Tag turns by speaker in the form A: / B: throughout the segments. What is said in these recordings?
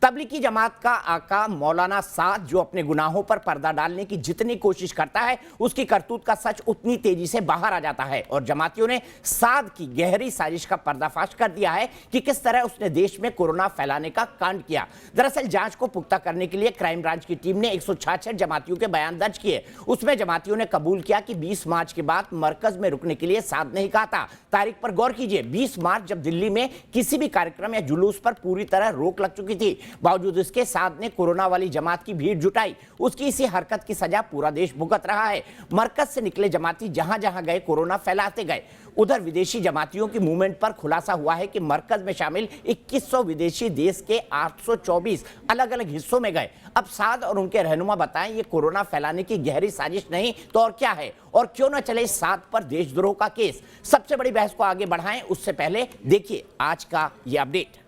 A: तबलीगी जमात का आका मौलाना साद जो अपने गुनाहों पर पर्दा डालने की जितनी कोशिश करता है उसकी करतूत का सच उतनी तेजी से बाहर आ जाता है और जमातियों ने साद की गहरी साजिश का पर्दाफाश कर दिया है कि किस तरह उसने देश में कोरोना फैलाने का कांड किया। दरअसल जांच को पुख्ता करने के लिए क्राइम ब्रांच की टीम ने 166 जमातियों के बयान दर्ज किए। उसमें जमातियों ने कबूल किया कि 20 मार्च के बाद मरकज में रुकने के लिए साद ने ही कहा था। तारीख पर गौर कीजिए, 20 मार्च जब दिल्ली में किसी भी कार्यक्रम या जुलूस पर पूरी तरह रोक लग चुकी थी, बावजूद इसके साद ने कोरोना वाली जमात की भीड़ जुटाई। उसकी इसी हरकत की सजा पूरा देश भुगत रहा है। मरकज से निकले जमाती जहां जहां गए कोरोना फैलाते गए। उधर विदेशी जमातियों की मूवमेंट पर खुलासा हुआ है कि मरकज में शामिल 2100 विदेशी देश के 824 अलग अलग हिस्सों में गए। अब साद और उनके रहनुमा बताएं ये कोरोना फैलाने की गहरी साजिश नहीं तो और क्या है, और क्यों न चले साद पर देशद्रोह का केस। सबसे बड़ी बहस को आगे बढ़ाएं उससे पहले देखिए आज का ये अपडेट।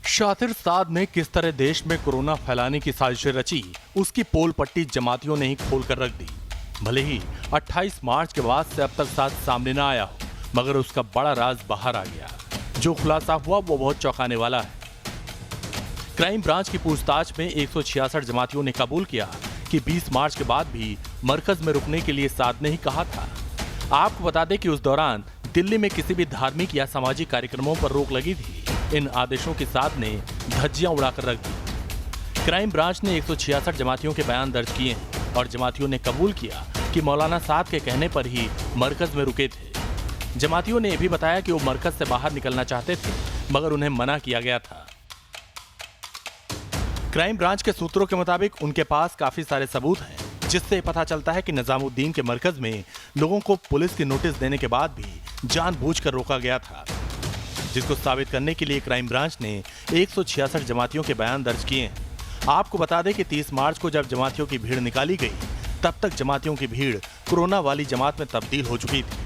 B: शातिर साद ने किस तरह देश में कोरोना फैलाने की साजिशें रची, उसकी पोल पट्टी जमातियों ने ही खोल कर रख दी। भले ही 28 मार्च के बाद से अब तक साद सामने न आया हो, मगर उसका बड़ा राज बाहर आ गया। जो खुलासा हुआ वो बहुत चौंकाने वाला है। क्राइम ब्रांच की पूछताछ में 166 जमातियों ने कबूल किया कि 20 मार्च के बाद भी मरकज में रुकने के लिए साद ने ही कहा था। आपको बता दें कि उस दौरान दिल्ली में किसी भी धार्मिक या सामाजिक कार्यक्रमों पर रोक लगी थी। इन आदेशों के साथ ने धज्जियां उड़ाकर रख दी। क्राइम ब्रांच ने 166 जमातियों के बयान दर्ज किए हैं और जमातियों ने कबूल किया कि मौलाना साद के कहने पर ही मरकज में रुके थे। जमातियों ने यह भी बताया कि वो मरकज से बाहर निकलना चाहते थे, मगर उन्हें मना किया गया था। क्राइम ब्रांच के सूत्रों के मुताबिक उनके पास काफी सारे सबूत हैं, जिससे पता चलता है कि निजामुद्दीन के मरकज में लोगों को पुलिस की नोटिस देने के बाद भी जानबूझकर रोका गया था, जिसको साबित करने के लिए क्राइम ब्रांच ने 166 जमातियों के बयान दर्ज किए हैं। आपको बता दें कि 30 मार्च को जब जमातियों की भीड़ निकाली गई, तब तक जमातियों की भीड़ कोरोना वाली जमात में तब्दील हो चुकी थी।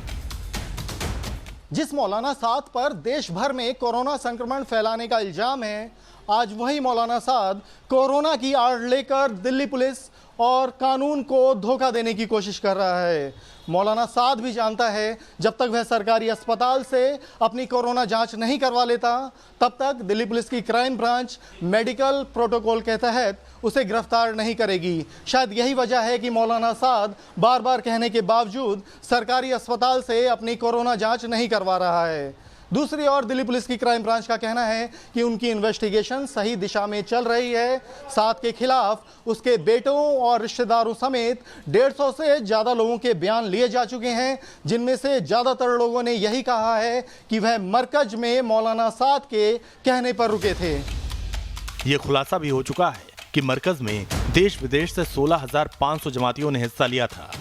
C: जिस मौलाना साद पर देश भर में कोरोना संक्रमण फैलाने का इल्जाम है, आज वही मौलाना साद कोरोना की आड़ लेकर दिल्ली पुलिस और कानून को धोखा देने की कोशिश कर रहा है। मौलाना साद भी जानता है जब तक वह सरकारी अस्पताल से अपनी कोरोना जांच नहीं करवा लेता, तब तक दिल्ली पुलिस की क्राइम ब्रांच मेडिकल प्रोटोकॉल के तहत उसे गिरफ्तार नहीं करेगी। शायद यही वजह है कि मौलाना साद बार बार कहने के बावजूद सरकारी अस्पताल से अपनी कोरोना जांच नहीं करवा रहा है। दूसरी ओर दिल्ली पुलिस की क्राइम ब्रांच का कहना है कि उनकी इन्वेस्टिगेशन सही दिशा में चल रही है। साद के खिलाफ उसके बेटों और रिश्तेदारों समेत 150 से ज़्यादा लोगों के बयान लिए जा चुके हैं, जिनमें से ज़्यादातर लोगों ने यही कहा है कि वह मरकज में मौलाना साद के कहने पर रुके थे।
B: ये खुलासा भी हो चुका है कि मरकज में देश विदेश से 16,500 जमातियों ने हिस्सा लिया था।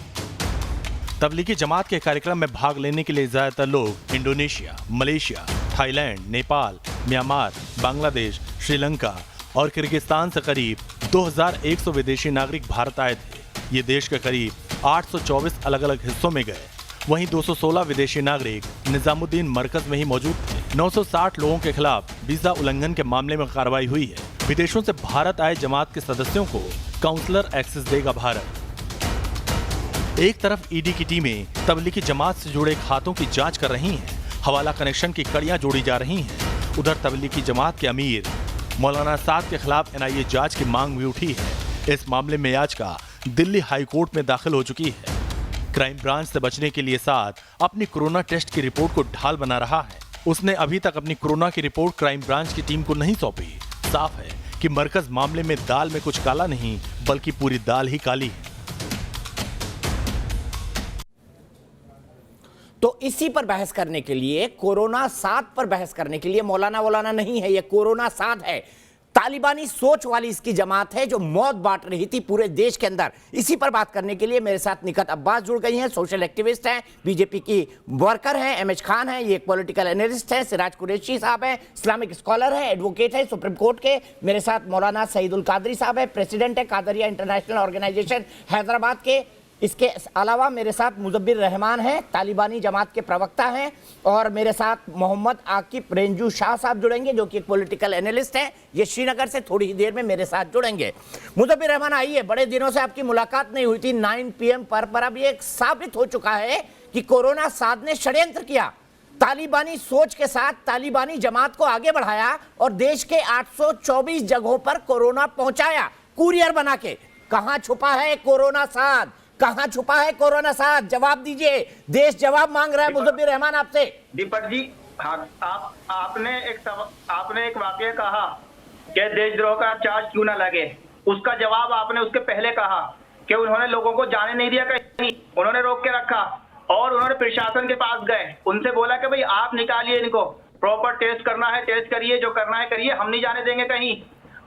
B: तबलीगी जमात के कार्यक्रम में भाग लेने के लिए ज्यादातर लोग Indonesia, Malaysia, Thailand, Nepal, Myanmar, Bangladesh, Sri Lanka और किर्गिस्तान से करीब 2100 विदेशी नागरिक भारत आए थे। ये देश के करीब 824 अलग अलग हिस्सों में गए। वहीं 216 विदेशी नागरिक निजामुद्दीन मरकज में ही मौजूद थे। 960 लोगों के खिलाफ वीजा उल्लंघन के मामले में कार्रवाई हुई है। विदेशों से भारत आए जमात के सदस्यों को काउंसलर एक्सेस देगा भारत। एक तरफ ईडी की टीमें तबलीगी जमात से जुड़े खातों की जांच कर रही हैं, हवाला कनेक्शन की कड़ियां जोड़ी जा रही हैं। उधर तबलीगी जमात के अमीर मौलाना साद के खिलाफ एनआईए जांच की मांग भी उठी है। इस मामले में याचिका दिल्ली हाई कोर्ट में दाखिल हो चुकी है। क्राइम ब्रांच से बचने के लिए साद अपनी कोरोना टेस्ट की रिपोर्ट को ढाल बना रहा है। उसने अभी तक अपनी कोरोना की रिपोर्ट क्राइम ब्रांच की टीम को नहीं सौंपी। साफ है कि मरकज मामले में दाल में कुछ काला नहीं, बल्कि पूरी दाल ही काली है।
A: तो इसी पर बहस करने के लिए, कोरोना साद पर बहस करने के लिए, मौलाना नहीं है, ये कोरोना साद है। तालिबानी सोच वाली इसकी जमात है जो मौत बांट रही थी पूरे देश के अंदर। इसी पर बात करने के लिए मेरे साथ निकत अब्बास जुड़ गई हैं, सोशल एक्टिविस्ट हैं, बीजेपी की वर्कर हैं, एमएच खान हैं, ये एक पॉलिटिकल एनालिस्ट हैं, सिराज कुरैशी साहब हैं, इस्लामिक स्कॉलर हैं, एडवोकेट हैं सुप्रीम कोर्ट के। मेरे साथ मौलाना सईदुल कादरी साहब हैं, प्रेसिडेंट है कादरिया इंटरनेशनल ऑर्गेनाइजेशन हैदराबाद के। इसके अलावा मेरे साथ मुजब्बिर रहमान हैं, तालिबानी जमात के प्रवक्ता हैं, और मेरे साथ मोहम्मद आकिब रेंजू शाह साहब जुड़ेंगे जो कि एक पॉलिटिकल एनालिस्ट हैं, ये श्रीनगर से थोड़ी ही देर में मेरे साथ जुड़ेंगे। मुजब्बिर रहमान आइए, बड़े दिनों से आपकी मुलाकात नहीं हुई थी 9 PM पर अब ये साबित हो चुका है कि कोरोना साध ने षड्यंत्र किया, तालिबानी सोच के साथ तालिबानी जमात को आगे बढ़ाया और देश के 824 जगहों पर कोरोना पहुंचाया कुरियर बना के। कहां छुपा है कोरोना साध? कहां छुपा है कोरोना साध? जवाब दीजिए, देश जवाब मांग रहा है। मुजब्बिर रहमान आपसे।
D: दीपक जी, हाँ, आपने एक वाक्य कहा कि देशद्रोह का चार्ज क्यों ना लगे। उसका जवाब आपने उसके पहले कहा कि उन्होंने लोगों को जाने नहीं दिया कहीं, उन्होंने रोक के रखा और उन्होंने प्रशासन के पास गए, उनसे बोला कि भाई आप निकालिए इनको, प्रॉपर टेस्ट करना है टेस्ट करिए, जो करना है करिए, हम नहीं जाने देंगे कहीं,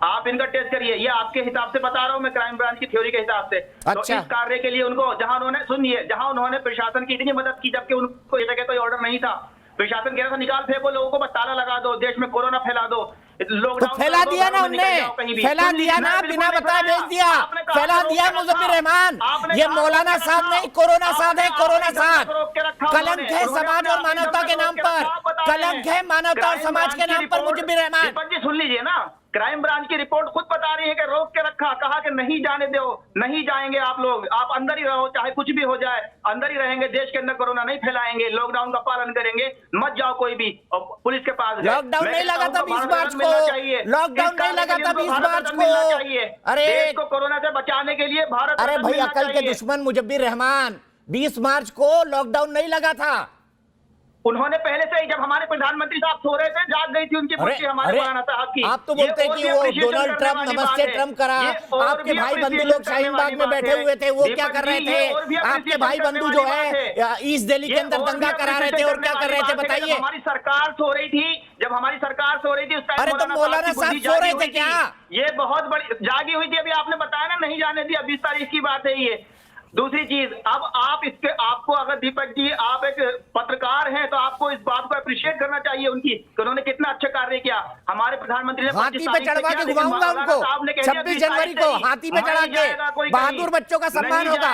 D: आप इनका टेस्ट करिए। ये आपके हिसाब से बता रहा हूं मैं, क्राइम ब्रांच की थ्योरी के हिसाब से।
A: अच्छा।
D: तो इस कार्य के लिए उनको जहां उन्होंने प्रशासन की इतनी मदद की, जबकि उनको ये जगह कोई ऑर्डर नहीं था, प्रशासन कह रहा था निकाल फेंको लोगों को, बस ताला लगा दो, देश में कोरोना फैला दो,
A: तो फैला दिया ना उनने, फैला दिया ना, बिना बताए भेज दिया, फैला दिया। मुजब्बिर रहमान, ये मौलाना साहब नहीं, कोरोना साहब है, कोरोना साहब। कलंक है समाज और मानवता के नाम पर, कलंक है मानवता और समाज के नाम पर। मुजब्बिर रहमान
D: दीपक जी सुन लीजिए ना, क्राइम ब्रांच की रिपोर्ट खुद बता रही है कि रोक के रखा, कहा कि नहीं जाने दो, नहीं जाएंगे आप लोग, आप अंदर ही रहो, चाहे कुछ भी हो जाए, अंदर ही रहेंगे, देश के अंदर कोरोना नहीं फैलाएंगे, लॉकडाउन का पालन करेंगे, मत जाओ कोई भी। और पुलिस के पास
A: लॉकडाउन नहीं लगा था 20 मार्च को, लॉकडाउन नहीं लगा था 20 मार्च को। अरे
D: देश को कोरोना से बचाने के लिए भारत,
A: अरे भाई अकल के दुश्मन मुजब्बिर रहमान, 20 मार्च को लॉकडाउन नहीं लगा था।
D: उन्होंने पहले से ही, जब हमारे प्रधानमंत्री साहब सो रहे थे, जाग गई थी उनकी पुष्टि हमारे मौलाना साहब की।
A: आप तो बोलते हैं कि वो डोनाल्ड ट्रंप नमस्ते ट्रंप करा, आपके भाई बंधु लोग शाहीन बाग में बैठे हुए थे, वो क्या कर रहे थे? आपके भाई बंधु जो है ईस्ट दिल्ली के अंदर दंगा करा रहे थे और क्या कर रहे थे बताइए?
D: हमारी सरकार सो रही थी, जब हमारी सरकार सो रही थी उस टाइम
A: अरे तो मौलाना साहब सो रहे थे क्या?
D: ये बहुत बड़ी जागी हुई थी, अभी आपने बताया ना नहीं जाने दिया, 20 तारीख की बात है ये। दूसरी चीज, अब आपको अगर दीपक जी आप एक पत्रकार हैं तो आपको इस बात को अप्रिशिएट करना चाहिए उनकी, कि उन्होंने कितना अच्छा कार्य किया। हमारे प्रधानमंत्री ने
A: हाथी पे चढ़वा के घुमाऊंगा उनको 26 जनवरी को, हाथी पे चढ़ा के बहादुर बच्चों का सम्मान होगा।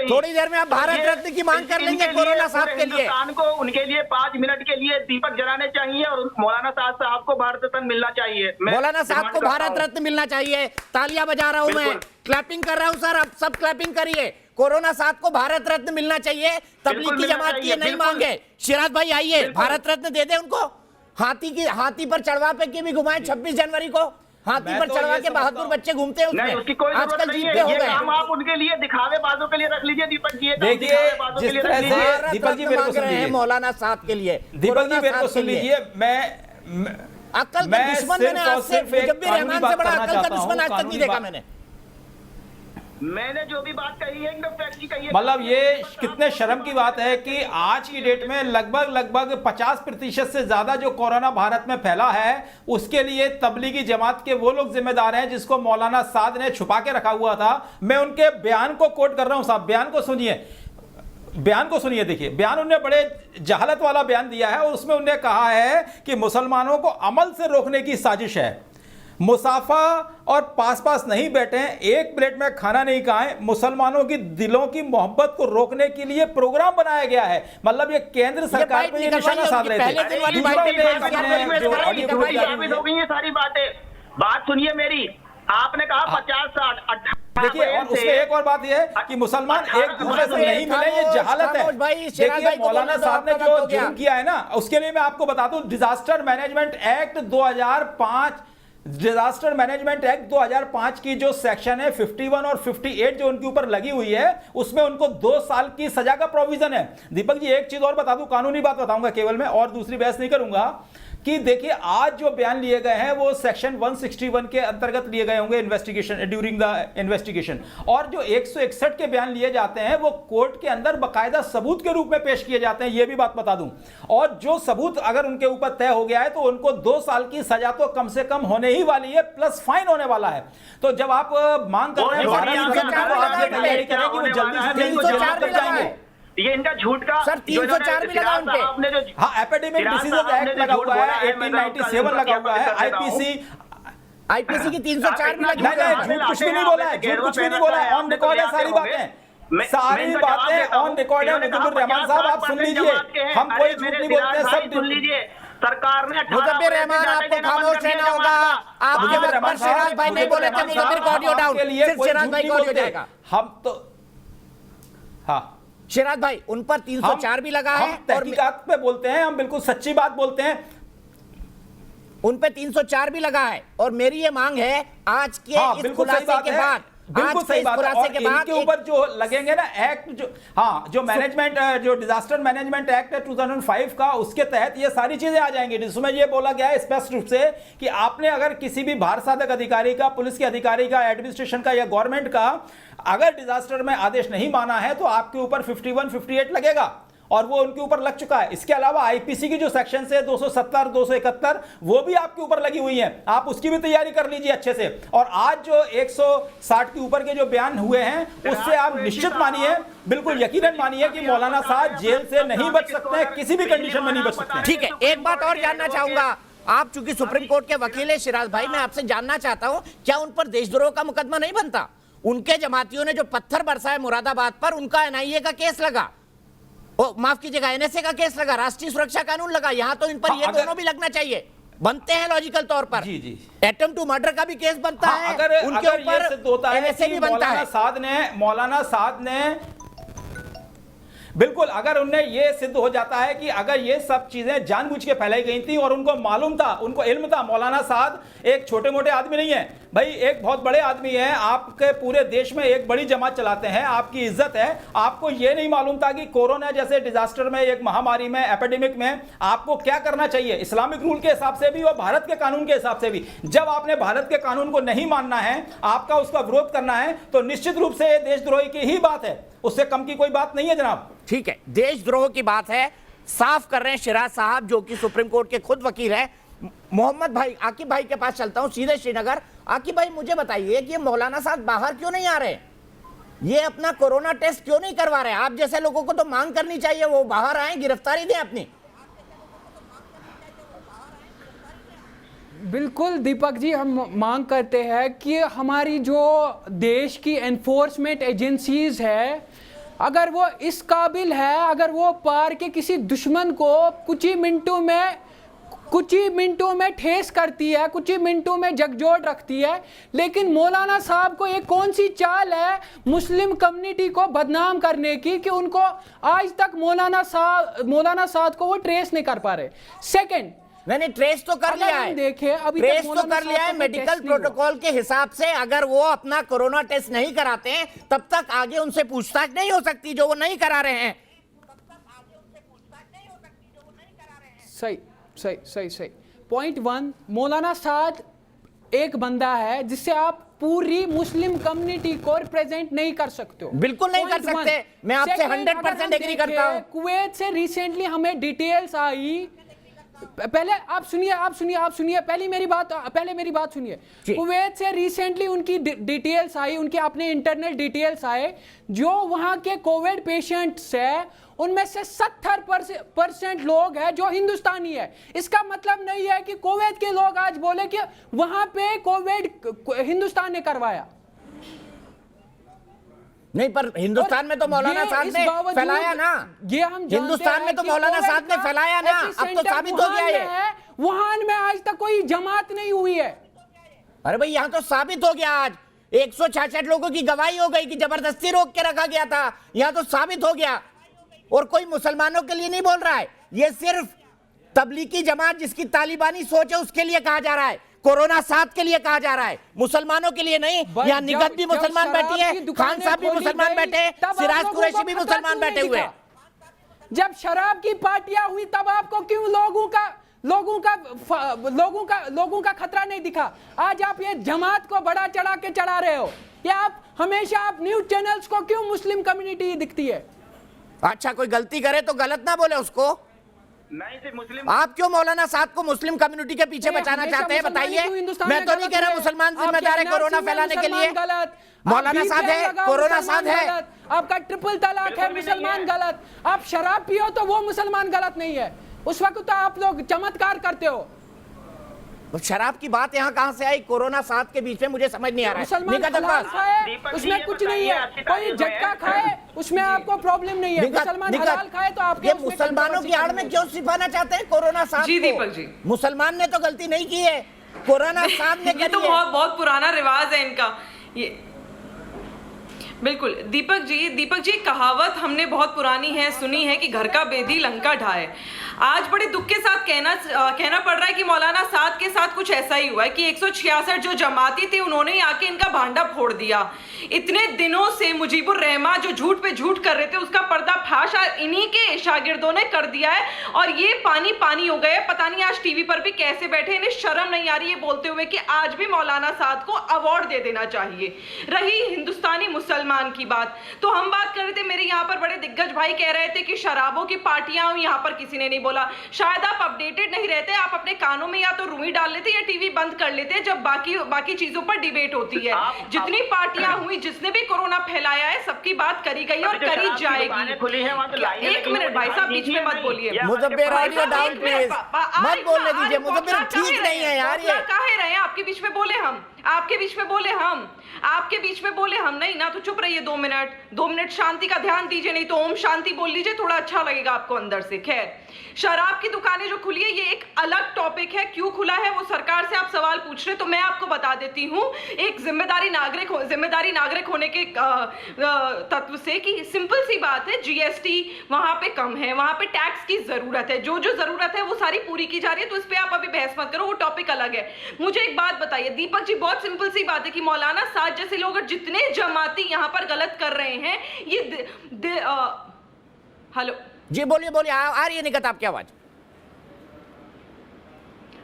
A: थोड़ी देर में आप भारत रत्न की मांग कर लेंगे कोरोना साहब के लिए।
D: को उनके लिए 5 मिनट के लिए दीपक जलाने चाहिए और मौलाना साहब को भारत रत्न मिलना चाहिए।
A: मौलाना साहब को भारत रत्न मिलना चाहिए। तालियां बजा रहा हूं मैं, क्लैपिंग कर रहा हूं सर, आप सब क्लैपिंग करिए। कोरोना साहब को भारत रत्न मिलना चाहिए, तबलीगी जमात की नहीं मांगे। शिराज भाई आइए, भारत रत्न दे दे उनको। हाथी पर चढ़वा पे के भी घुमाए 26 जनवरी को, हाथी पर चढ़वा के बहादुर बच्चे घूमते हैं उसमें।
D: उसकी कोई
A: आजकल
D: नहीं
A: जीते
D: है,
A: हो
D: ये
A: गए।
D: काम आप उनके लिए दिखावे बाजों के लिए रख लीजिए दीपक जी।
E: देखिए जिस तरह से दीपक जी मेरे को सुन लीजिए,
A: मौलाना साहब के लिए,
E: दीपक जी मेरे को सुन लीजिए,
A: अक्ल का दुश्मन मैंने आज से मुजब्बिर रहमान से बड़ा अक्ल का दुश्मन आज तक नहीं देखा
D: मैंने जो भी बात कही है एकदम फैक्ट की कही है।
E: मतलब ये कितने शर्म की बात है कि आज की डेट में लगभग 50% से ज्यादा जो कोरोना भारत में फैला है उसके लिए तबलीगी जमात के वो लोग जिम्मेदार हैं जिसको मौलाना साद ने छुपा के रखा हुआ था। मैं उनके बयान को कोट कर रहा हूं साहब, बयान को सुनिए। देखिए बयान उन्होंने बड़े जहालत वाला बयान दिया है और उसमें उन्होंने कहा है कि मुसलमानों को अमल से रोकने की साजिश है, मुसाफा और पास नहीं बैठे, एक प्लेट में खाना नहीं खाएं, मुसलमानों की दिलों की मोहब्बत को रोकने के लिए प्रोग्राम बनाया गया है। मतलब ये केंद्र सरकार पे ये निशाना साध रहे थे।
D: सारी बातें बात सुनिए मेरी, आपने कहा 50-60
E: देखिए और उसमें एक और बात यह है कि मुसलमान एक दूसरे से नहीं मिले, ये जहालत है। देखिए मौलाना साहब ने जो जुर्म किया है ना, उसके लिए मैं आपको बताता हूं, डिजास्टर मैनेजमेंट एक्ट 2005 की जो सेक्शन है 51 और 58 जो उनके ऊपर लगी हुई है, उसमें उनको 2 साल की सजा का प्रोविजन है। दीपक जी एक चीज और बता दूं, कानूनी बात बताऊंगा केवल मैं, और दूसरी बहस नहीं करूंगा, कि देखिए आज जो बयान लिए गए हैं वो सेक्शन 161 के अंतर्गत लिए गए होंगे इन्वेस्टिगेशन, ड्यूरिंग द इन्वेस्टिगेशन, और जो 161 के बयान लिए जाते हैं वो कोर्ट के अंदर बाकायदा सबूत के रूप में पेश किए जाते हैं, ये भी बात बता दूं। और जो सबूत अगर उनके ऊपर तय हो गया है तो उनको 2 साल की सजा तो कम से कम होने ही वाली है, प्लस फाइन होने वाला है। तो जब आप मांग कर रहे हैं तैयारी करें कि वो जल्दी से जल्दी जेल में जाएंगे,
D: ये इनका झूठ का
A: सर 304 भी लगा उनपे।
D: आपने जो
E: हाँ एपिडेमिक डिसीजेज एक्ट लगा हुआ है, 1897 लगा हुआ है, आईपीसी
A: की 304 भी लगी
E: नहीं, झूठ कुछ भी नहीं बोला है, झूठ कुछ भी नहीं बोला है, ऑन रिकॉर्ड है सारी बातें ऑन रिकॉर्ड है। मुजब्बिर रहमान साहब आप सुन लीजिए, हम कोई झूठ नहीं बोलते हैं, सब
D: सुन लीजिए। सरकार ने
A: मुजब्बिर रहमान आपको खामोश रहना होगा, आपके वक्त पर शिराज भाई नहीं बोले थे मुजब्बिर का ऑडियो डाउन, सिर्फ शिराज भाई का ऑडियो जाएगा।
E: हम तो हाँ
A: शिराज भाई, उन पर 304 भी लगा है
E: हम तहकीकात पे बोलते हैं, हम बिल्कुल सच्ची बात बोलते हैं।
A: उन पे 304 भी लगा है और मेरी ये मांग है आज के
E: हाँ,
A: इस
E: बिल्कुल सही
A: खुलासे
E: बात
A: के
E: है,
A: बाद,
E: बिल्कुल
A: आज के
E: सही
A: इस
E: बात है।
A: खुलासे
E: और
A: के बाद
E: इनके ऊपर जो लगेंगे ना एक्ट, जो हाँ जो मैनेजमेंट, जो डिजास्टर मैनेजमेंट एक्ट है 2005 का, उसके तहत ये सारी चीजें आ जाएंगी, जिसमें ये बोला गया है स्पष्ट रूप से कि आपने अगर किसी भी भार साधक अधिकारी का, पुलिस के अधिकारी का, एडमिनिस्ट्रेशन का या गवर्नमेंट का अगर डिजास्टर में आदेश नहीं माना है तो आपके ऊपर 51, 58 लगेगा, और वो उनके ऊपर लग चुका है। इसके अलावा आईपीसी की जो सेक्शन है 270, 271, वो भी आपके ऊपर लगी हुई है, आप उसकी भी तैयारी कर लीजिए अच्छे से। और आज जो 160 के ऊपर के जो बयान हुए हैं, उससे आप निश्चित मानिए, बिल्कुल यकीनन मानिए कि मौलाना साहब जेल से नहीं बच सकते हैं, किसी भी कंडीशन में नहीं बच सकते हैं।
A: ठीक है, एक बात और जानना चाहूंगा, आप चूंकि सुप्रीम कोर्ट के वकील है शिराज भाई, मैं आपसे जानना चाहता हूं, क्या उन पर देशद्रोह का मुकदमा नहीं बनता? उनके जमातियों ने जो पत्थर बरसाए मुरादाबाद पर, उनका एनआईए का केस लगा, माफ कीजिएगा एनएसए का केस लगा, राष्ट्रीय सुरक्षा कानून लगा, यहां तो इन पर ये दोनों भी लगना चाहिए, बनते हैं लॉजिकल तौर पर।
E: जी जी,
A: एटम्प्ट टू मर्डर का भी केस बनता है,
E: अगर
A: उनके ऊपर
E: ये सिद्ध होता है
A: एनएसए
E: कि
A: भी बनता
E: मौलाना साद ने बिल्कुल, अगर उनने ये सिद्ध हो जाता है कि अगर ये सब चीजें जानबूझ के फैलाई गई थी और उनको मालूम था, उनको इल्म था, मौलाना साद एक छोटे मोटे आदमी नहीं है भाई, एक बहुत बड़े आदमी है, आपके पूरे देश में एक बड़ी जमात चलाते हैं, आपकी इज्जत है, आपको ये नहीं मालूम था कि कोरोना जैसे डिजास्टर में, एक महामारी में, एपिडेमिक में आपको क्या करना चाहिए इस्लामिक रूल के हिसाब से भी और भारत के कानून के हिसाब से भी। जब आपने भारत के कानून को नहीं मानना है, आपका उसका विरोध करना है, तो निश्चित रूप से देशद्रोही की ही बात है, उससे कम की कोई बात नहीं है जनाब।
A: ठीक है, देशद्रोह की बात है, साफ कर रहे हैं शिराज साहब जो कि सुप्रीम कोर्ट के खुद वकील हैं। मोहम्मद भाई, आकिब भाई के पास चलता हूं सीधे श्रीनगर। आकिब भाई, मुझे बताइए कि मौलाना साहब बाहर क्यों नहीं आ रहे, ये अपना कोरोना टेस्ट क्यों नहीं करवा रहे? आप जैसे लोगों को तो मांग करनी चाहिए, वो बाहर आए, गिरफ्तारी दें अपनी।
F: बिल्कुल दीपक जी, हम मांग करते हैं कि हमारी जो देश की एनफोर्समेंट एजेंसीज है, अगर वो इस काबिल है, अगर वो पार के किसी दुश्मन को कुछ ही मिनटों में ठेस करती है, कुछ ही मिनटों में झकझोर रखती है, लेकिन मौलाना साहब को एक कौन सी चाल है मुस्लिम कम्युनिटी को बदनाम करने की कि उनको आज तक मौलाना साहब को वो ट्रेस नहीं कर पा रहे। सेकंड,
A: मैंने ट्रेस तो कर लिया है,
F: देखे अभी
A: ट्रेस तो कर लिया है मेडिकल प्रोटोकॉल के हिसाब से। अगर वो अपना कोरोना टेस्ट नहीं कराते हैं तब तक आगे उनसे पूछताछ नहीं हो सकती, जो वो नहीं करा रहे हैं।
F: सही सही सही सही। पॉइंट 1, मौलाना साद एक बंदा है जिससे आप पूरी मुस्लिम कम्युनिटी को रिप्रेजेंट नहीं कर सकते हो,
A: बिल्कुल नहीं कर सकते, मैं आपसे 100% एग्री करता हूं।
F: कुवैत से रिसेंटली हमें डिटेल्स आई, पहले आप सुनिए, पहले मेरी बात सुनिए। कुवैत से रिसेंटली उनकी डिटेल्स आई, उनके अपने इंटरनल डिटेल्स आए, जो वहां के कोविड पेशेंट्स है उनमें से 70% लोग हैं जो हिंदुस्तानी है। इसका मतलब नहीं है कि कुवैत के लोग आज बोले कि वहां पे कोविड हिंदुस्तान ने करवाया,
A: नहीं, पर हिंदुस्तान में तो मौलाना साहब ने फैलाया ना,
F: ये हम
A: हिंदुस्तान में तो मौलाना साहब ने फैलाया ना, अब तो साबित हो गया है।
F: वुहान में आज तक कोई जमात नहीं हुई है।
A: अरे भाई, यहाँ तो साबित हो गया, आज 166 लोगों की गवाही हो गई कि जबरदस्ती रोक के रखा गया था, यहाँ तो साबित हो गया। और कोई मुसलमानों के लिए नहीं बोल रहा है, ये सिर्फ तबलीगी जमात जिसकी तालिबानी सोच है उसके लिए कहा जा रहा है, कोरोना साथ के लिए कहा जा रहा है, मुसलमानों के लिए नहीं। यहाँ निगत भी मुसलमान बैठी है, खान साहब भी मुसलमान बैठे हैं, सिराज कुरैशी भी मुसलमान बैठे हुए हैं।
F: जब शराब की पार्टियां हुई तब आपको क्यों लोगों का खतरा नहीं दिखा? आज आप ये जमात को बड़ा चढ़ा के चढ़ा रहे हो, या आप हमेशा न्यूज चैनल्स को क्यों मुस्लिम कम्युनिटी दिखती है?
A: अच्छा, कोई गलती करे तो गलत ना बोले उसको,
D: नहीं सिर्फ मुस्लिम।
A: आप क्यों मौलाना साहब को मुस्लिम कम्युनिटी के पीछे बचाना चाहते हैं, बताइए। मैं तो नहीं कह रहा मुसलमान जिम्मेदार है कोरोना फैलाने के लिए, मौलाना साहब है, कोरोना साहब है,
F: आपका ट्रिपल तलाक है, मुसलमान गलत, आप शराब पियो तो वो मुसलमान गलत नहीं है, उस वक्त तो आप लोग चमत्कार करते हो।
A: शराब की बात यहाँ कहाँ से आई कोरोना साथ के बीच में, मुझे समझ नहीं आ रहा है।
F: मुसलमान हलाल खाए उसमें कुछ नहीं है, कोई झटका खाए उसमें आपको प्रॉब्लम नहीं है, मुसलमान हलाल खाए तो आपके
A: ये मुसलमानों की आड़ में क्यों छिपाना चाहते हैं कोरोना साथ
G: जी
A: को?
G: दीपक जी,
A: मुसलमान ने तो गलती नहीं की है, कोरोना साथ ने
G: ये तो बहुत पुराना रिवाज है इनका। ये बिल्कुल दीपक जी कहावत हमने बहुत पुरानी है, सुनी है कि घर का बेदी लंका ढाए। आज बड़े दुख के साथ कहना पड़ रहा है कि मौलाना साद के साथ कुछ ऐसा ही हुआ है कि 166 जो जमाती थे उन्होंने ही आके इनका भांडा फोड़ दिया। इतने दिनों से मुजीबुर रहमान जो झूठ पे झूठ कर रहे थे उसका पर्दाफाश इन्हीं के शागिर्दों ने कर दिया है और ये पानी पानी हो गए। पता नहीं आज टीवी पर भी कैसे बैठे, इन्हें शर्म नहीं आ रही है बोलते हुए कि आज भी मौलाना साद को अवार्ड दे देना चाहिए। रही हिंदुस्तानी मुसलमान की बात, तो हम बात कर रहे थे, मेरे यहाँ पर बड़े दिग्गज भाई कह रहे थे कि शराबों की पार्टियां यहाँ पर किसी ने नहीं बोला। शायद आप अपडेटेड नहीं रहते, आप अपने कानों में या तो रुई डाल लेते या टीवी बंद कर लेते जब बाकी चीजों पर डिबेट होती है। जितनी पार्टियां हुई, जिसने भी कोरोना फैलाया है, सबकी बात करी गई और करी जाएगी। एक मिनट भाई साहब, बीच में मत बोलिए।
A: मुजब्बिर ऑडियो डाउन प्लीज, मत बोलने दीजिए। मुजब्बिर ठीक नहीं है यार, ये
G: काहे रहे? आपके बीच में बोले हम, आपके बीच में बोले हम, आपके बीच में बोले हम नहीं ना, तो चुप रहिए 2 मिनट शांति का ध्यान दीजिए, नहीं तो ओम शांति बोल लीजिए, थोड़ा अच्छा लगेगा आपको अंदर से। खैर, शराब की दुकानें जो खुली है ये एक अलग टॉपिक है, क्यों खुला है वो सरकार से आप सवाल पूछ रहे, तो मैं आपको बता देती हूँ एक जिम्मेदारी नागरिक होने के तत्व से कि सिंपल सी बात है, जीएसटी वहां पे कम है, वहां पे टैक्स की जरूरत है, जो जरूरत है वो सारी पूरी की जा रही है, तो इस पे आप अभी बहस मत करो, वो टॉपिक अलग है। मुझे एक बात बताइए दीपक जी, बहुत सिंपल सी बात है कि मौलाना साद जैसे लोग जितने जमाती यहाँ पर गलत कर रहे हैं, ये हेलो
A: जी बोलिए, आ रही है निकट आपकी आवाज।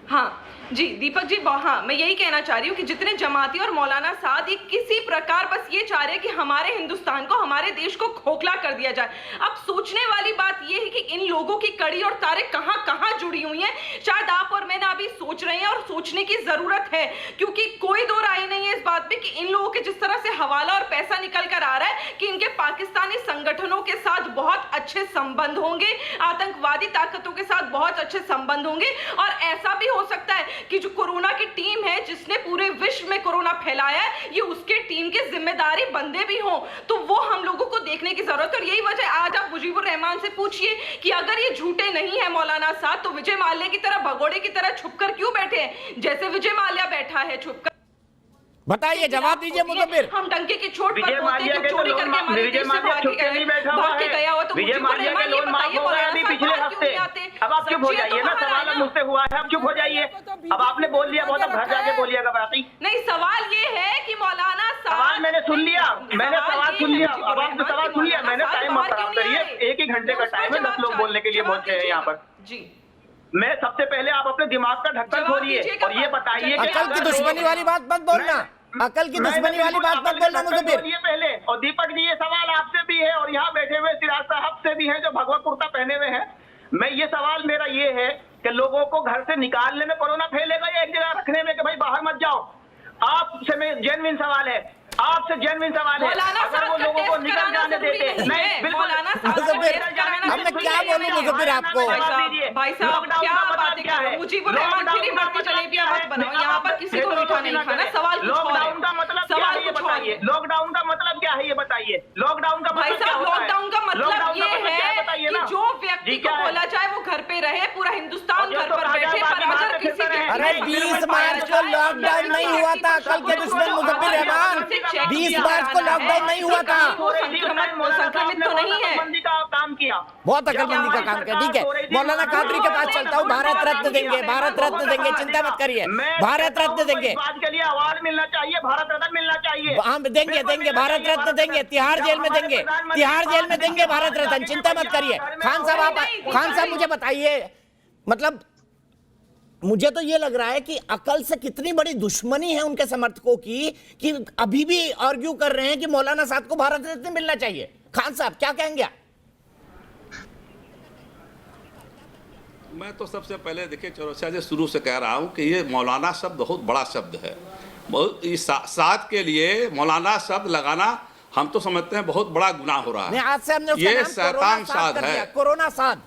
G: हाँ जी दीपक जी, हाँ मैं यही कहना चाह रही हूँ कि जितने जमाती और मौलाना साद ये किसी प्रकार बस ये चाह रहे हैं कि हमारे हिंदुस्तान को, हमारे देश को खोखला कर दिया जाए। अब सोचने वाली बात ये है कि इन लोगों की कड़ी और तारे कहाँ कहाँ जुड़ी हुई हैं, शायद आप और मैं ना अभी सोच रहे हैं और सोचने की जरूरत है, क्योंकि कोई दो राय नहीं है इस बात पे कि इन लोगों के जिस तरह से हवाला और पैसा निकल कर आ रहा है कि इनके पाकिस्तानी संगठनों के साथ बहुत अच्छे संबंध होंगे, आतंकवादी ताकतों के साथ बहुत अच्छे संबंध होंगे, और ऐसा भी हो सकता है कि जो कोरोना की टीम है जिसने पूरे विश्व में कोरोना फैलाया है, ये उसके टीम के जिम्मेदारी बंदे भी हों, तो वो हम लोगों को देखने की जरूरत है। और यही वजह आज आप मुजीबुर रहमान से पूछिए कि अगर ये झूठे नहीं है मौलाना साहब, तो विजय माल्या की तरह भगोड़े की तरह छुपकर क्यों बैठे हैं, जैसे विजय माल्या बैठा है छुपकर?
A: बताइए, जवाब दीजिए मुजब्बिर।
G: हम डंके की चोट पर बोलते हैं कि चोरी करके हमारे देश से भाग के गया हुआ, तो
D: विजय माल्या के लोन माफ हो गए अभी पिछले हफ्ते। अब आप चुप हो जाइए ना, सवाल मुझसे हुआ है, अब चुप हो जाइए। अब आपने बोल लिया बहुत, अब घर जाके बोलिएगा बाकी।
G: नहीं, सवाल ये है कि मौलाना
D: सवाल मैंने सुन लिया, मैंने सवाल सुन लिया, अब आपने सवाल सुन लिया, मैंने टाइम मत खराब करिए, 1 ही घंटे का टाइम है, 10 लोग बोलने के लिए बोलते हैं यहाँ पर जी। मैं सबसे पहले आप अपने दिमाग का ढक्कन खोलिए और ये बताइए कि
A: अकल की दुश्मनी वाली बात मत बोलना, अकल की दुश्मनी वाली बात मत बोलना मुजब्बिर।
D: पहले, और दीपक जी ये सवाल आपसे भी है और यहाँ बैठे हुए सिराज साहब से भी है जो भगवा कुर्ता पहने हुए हैं। मैं ये सवाल मेरा ये है कि लोगों को घर से निकालने में कोरोना फैलेगा या एक जगह रखने में कि भाई बाहर मत जाओ? आपसे मैं जेन्युइन सवाल है, आपसे जेन्युइन सवाल है, अगर वो लोगों को निकल जाने देते नहीं, बिल्कुल
A: अब मैं क्या बोलूं मुजब्बिर आपको?
G: भाई साहब क्या बातें कर रहे हो? मुजीबुर रहमान की मरती जलेबियां मत बनाओ, यहाँ पर किसी को मीठा नहीं खाना। सवाल
D: लॉकडाउन का मतलब क्या है ये बताइए, लॉकडाउन का मतलब क्या है ये बताइए, लॉकडाउन का मतलब क्या होता है?
G: लॉकडाउन का मतलब ये है कि जो व्यक्ति को बोला जाए वो घर पे रहे, पूरा हिंदुस्तान घर पर बैठे, पर अगर किसी
A: अरे 20 मार्च को लॉकडाउन नहीं हुआ था, अकल के दुश्मन मुजब्बिर रहमान, 20 मार्च को लॉकडाउन नहीं हुआ था।
G: संक्रमित तो नहीं है,
D: काम किया,
A: बहुत अकलमंदी का काम किया। ठीक है, मौलाना कादरी के पास चलता हूँ, भारत रत्न देंगे, भारत रत्न देंगे, चिंता मत करिए, भारत रत्न देंगे,
D: बात के लिए अवार्ड मिलना चाहिए, भारत रत्न मिलना चाहिए,
A: हम देंगे भारत रत्न देंगे, तिहाड़ जेल में देंगे, तिहाड़ जेल में देंगे भारत रत्न, चिंता मत करिए। खान साहब मुझे बताइए, मतलब मुझे तो ये लग रहा है कि अकल से कितनी बड़ी दुश्मनी है उनके समर्थकों की कि अभी भी आर्ग्यू कर रहे हैं कि मौलाना साहब को भारत रत्न मिलना चाहिए। खान साहब क्या कहेंगे?
H: मैं तो सबसे पहले देखिए चौरसिया से शुरू से कह रहा हूं कि ये मौलाना शब्द बहुत बड़ा शब्द है, बहुत इस साथ के लिए मौलाना शब्द लगाना हम तो समझते हैं बहुत बड़ा गुनाह हो रहा है।
A: आज से हमने उसका
H: ये
A: नाम
H: शैतान साध है,
A: कोरोना साध,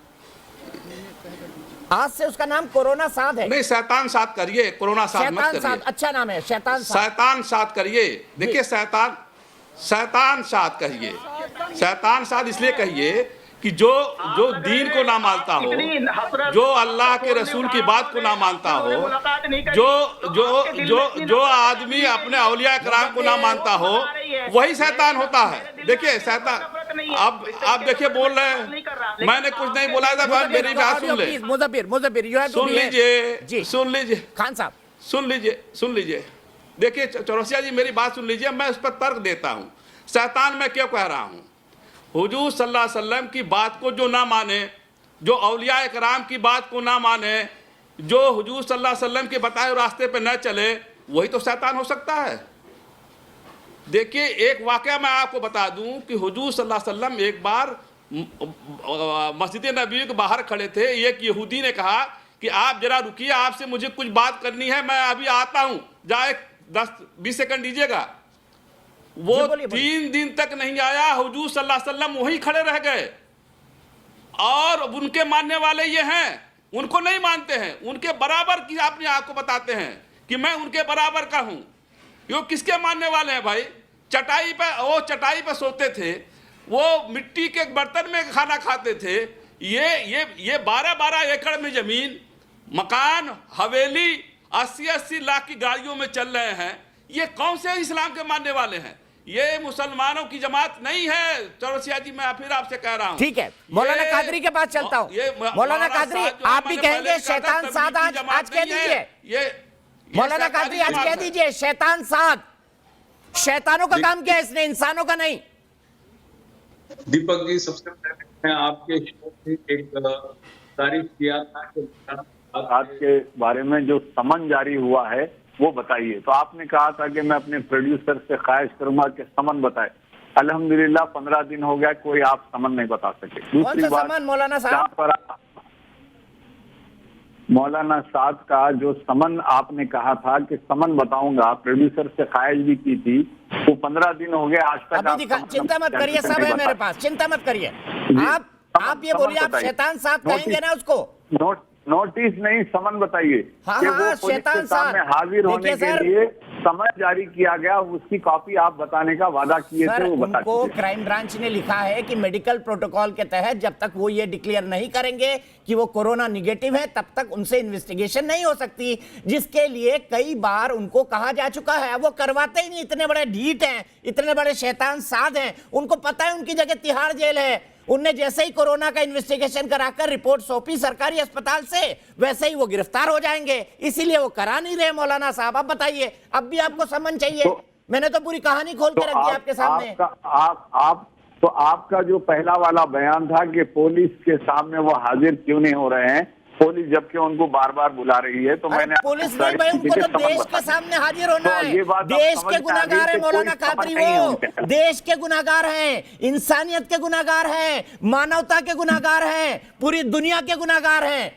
A: आज से उसका नाम कोरोना साध है।
H: नहीं, शैतान साध करिए, कोरोना साध मत करिए।
A: अच्छा नाम है, शैतान
H: साध करिए। देखिए शैतान साध कहिए, शैतान साध इसलिए कहिए कि जो दीन को ना मानता हो, जो अल्लाह के रसूल की बात को ना मानता हो, जो आदमी अपने औलिया कराम को ना मानता हो, वही शैतान होता है। देखिए शैतान, आप देखिए बोल रहे हैं, मैंने कुछ नहीं बोला था, मेरी बात सुन ले।
A: मुजफ्फर यू हैव टू
H: सुन लीजिए, सुन लीजिए
A: खान साहब,
H: सुन लीजिए। देखिए चौरसिया जी, मेरी बात सुन लीजिए, मैं उस पर तर्क देता हूँ। शैतान मैं क्यों कह रहा हूँ? हुजूर सल्लल्लाहु अलैहि वसल्लम की बात को जो ना माने, जो औलिया कराम की बात को ना माने, जो हुजूर सल्लल्लाहु अलैहि वसल्लम के बताए हुए रास्ते पे न चले, वही तो शैतान हो सकता है। देखिए एक वाकया मैं आपको बता दूं कि हुजूर सल्लल्लाहु अलैहि वसल्लम एक बार मस्जिद नबी के बाहर खड़े थे। एक यहूदी ने कहा कि आप जरा रुकिए, आपसे मुझे कुछ बात करनी है, मैं अभी आता हूं, जाए 10-20 सेकंड दीजिएगा। वो 3 दिन तक नहीं आया, हुजूर सल्लल्लाहु अलैहि वसल्लम वहीं खड़े रह गए। और उनके मानने वाले ये हैं, उनको नहीं मानते हैं, उनके बराबर की अपने आप को बताते हैं कि मैं उनके बराबर का हूं। यो किसके मानने वाले हैं भाई? चटाई पे सोते थे, वो मिट्टी के बर्तन में खाना खाते थे। ये 12-12 एकड़ में जमीन, मकान, हवेली, 80-80 लाख की गाड़ियों में चल रहे हैं। ये कौन से इस्लाम के मानने वाले हैं? ये मुसलमानों की जमात नहीं है। चौरसिया जी, मैं फिर आपसे कह रहा हूं।
A: ठीक है, मौलाना कादरी के पास चलता हूं। मौलाना कादरी, आप भी कहेंगे शैतान साद, आज कह दीजिए। मौलाना कादरी आज कह दीजिए, शैतान साद, शैतानों का काम क्या है, इसने इंसानों का नहीं।
I: दीपक जी, सबसे पहले मैं आपके शो की एक तारीफ किया था कि आज के बारे में जो समन जारी हुआ है वो बताइए। तो आपने कहा था कि मैं अपने प्रोड्यूसर से ख्वाहिश करूंगा कि समन बताए। अल्हम्दुलिल्लाह 15 दिन हो गया, कोई आप समन नहीं बता सके। दूसरी बात,
A: मौलाना साहब,
I: मौलाना साद का जो समन आपने कहा था कि समन बताऊंगा, प्रोड्यूसर से ख्वाहिश भी की थी, वो 15 दिन हो गए आज तक।
A: चिंता मत करिए, सब है मेरे पास, चिंता मत करिए। आप ये बोलिए, आप शैतान साद कहेंगे ना उसको?
I: नोटिस नहीं, समन बताइए कि वो पुलिस के सामने हाजिर होने के लिए समन जारी किया गया, उसकी कॉपी आप बताने का वादा किए थे, वो बता दीजिए।
A: उनको क्राइम ब्रांच ने लिखा है कि मेडिकल प्रोटोकॉल के तहत जब तक वो ये डिक्लेयर नहीं करेंगे कि वो कोरोना निगेटिव है, तब तक उनसे इन्वेस्टिगेशन नहीं हो सकती, जिसके लिए कई बार उनको कहा जा चुका है। वो करवाते ही नहीं, इतने बड़े ढीठ हैं, इतने बड़े शैतान साद हैं, उनको पता है उनकी जगह तिहाड़ जेल है। उनने जैसे ही कोरोना का इन्वेस्टिगेशन कराकर रिपोर्ट सौंपी सरकारी अस्पताल से, वैसे ही वो गिरफ्तार हो जाएंगे, इसीलिए वो करा नहीं रहे। मौलाना साहब आप बताइए, अब भी आपको समन चाहिए? मैंने तो पूरी कहानी खोल के रख दी आपके सामने।
I: तो आपका जो पहला वाला बयान था कि पुलिस के सामने वो हाजिर क्यों नहीं हो रहे हैं, पुलिस जबकि उनको बार बार बुला रही है, तो मैंने
A: पुलिस नहीं भाई, उनको तो देश के सामने हाजिर होना है। देश के गुनाहगार है मौलाना कादरी, वो देश के गुनाहगार हैं, इंसानियत के गुनाहगार हैं, मानवता के गुनाहगार हैं, पूरी दुनिया के गुनाहगार हैं।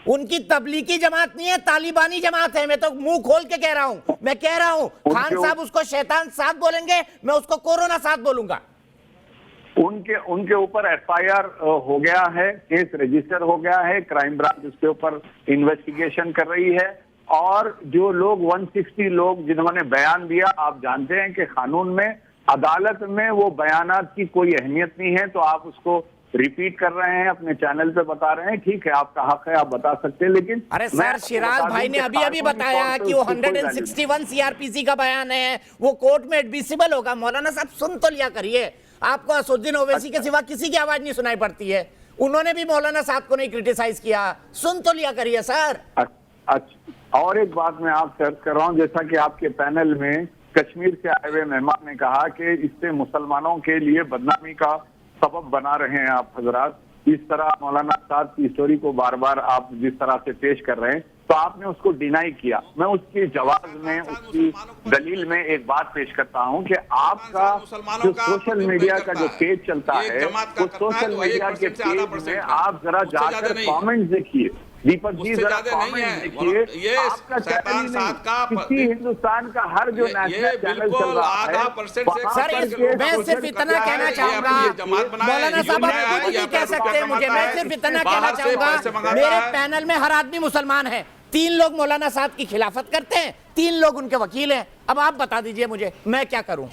A: उनकी तबलीगी जमात नहीं है, तालिबानी जमात है। मैं तो मुंह खोल के कह रहा हूं, मैं कह रहा हूं खान साहब उसको शैतान साद बोलेंगे, मैं उसको कोरोना साद बोलूंगा।
I: उनके ऊपर एफआईआर हो गया है, केस रजिस्टर हो गया है, क्राइम ब्रांच उसके ऊपर इन्वेस्टिगेशन कर रही है। और जो लोग 160 लोग जिन्होंने बयान दिया, आप जानते हैं कि कानून में, अदालत में वो बयानात की कोई अहमियत नहीं है, तो आप उसको रिपीट कर रहे हैं, अपने चैनल पे बता रहे हैं, ठीक है, आपका हक है, आप बता सकते हैं। लेकिन
A: अरे सर, शिराज भाई ने अभी बताया कि वो 161 सीआरपीसी का बयान है, वो कोर्ट में एडमिसिबल होगा। मौलाना साहब सुन तो लिया करिए, आपको असुद्दीन ओवैसी के सिवा किसी की आवाज नहीं सुनाई पड़ती है। उन्होंने भी मौलाना साहब को नहीं क्रिटिसाइज किया, सुन तो लिया करिए सर।
I: अच्छा, और एक बात मैं आपसे अर्ज कर रहा हूँ, जैसा कि आपके पैनल में कश्मीर से आए हुए मेहमान ने कहा कि इससे मुसलमानों के लिए बदनामी का सबब बना रहे हैं आप हजरात। इस तरह मौलाना साद की स्टोरी को बार बार आप जिस तरह से पेश कर रहे हैं, तो आपने उसको डिनाई किया। मैं उसके जवाब में, उसकी दलील में एक बात पेश करता हूं कि आपका जो सोशल मीडिया का जो पेज चलता है, वो सोशल मीडिया के पेज में आप जरा जाकर कमेंट्स देखिए। दीपक जी जरा कमेंट देखिए, आपका चैनल किसी हिंदुस्तान का हर जो नेशनल चैनल चल रहा है,
A: सर मैं सिर्फ इतना कहना चाहूंगा, मौलाना साहब आप कुछ नहीं कह सकते मुझे, मैं सिर्फ इतना कहना चाहूंगा, मेरे पैनल में हर आदमी मुसलमान है, 3 लोग मौलाना साहब की खिलाफत करते हैं, 3 लोग उनके वकील हैं। अब आप बता दीजिए मुझे, मैं क्या करूं?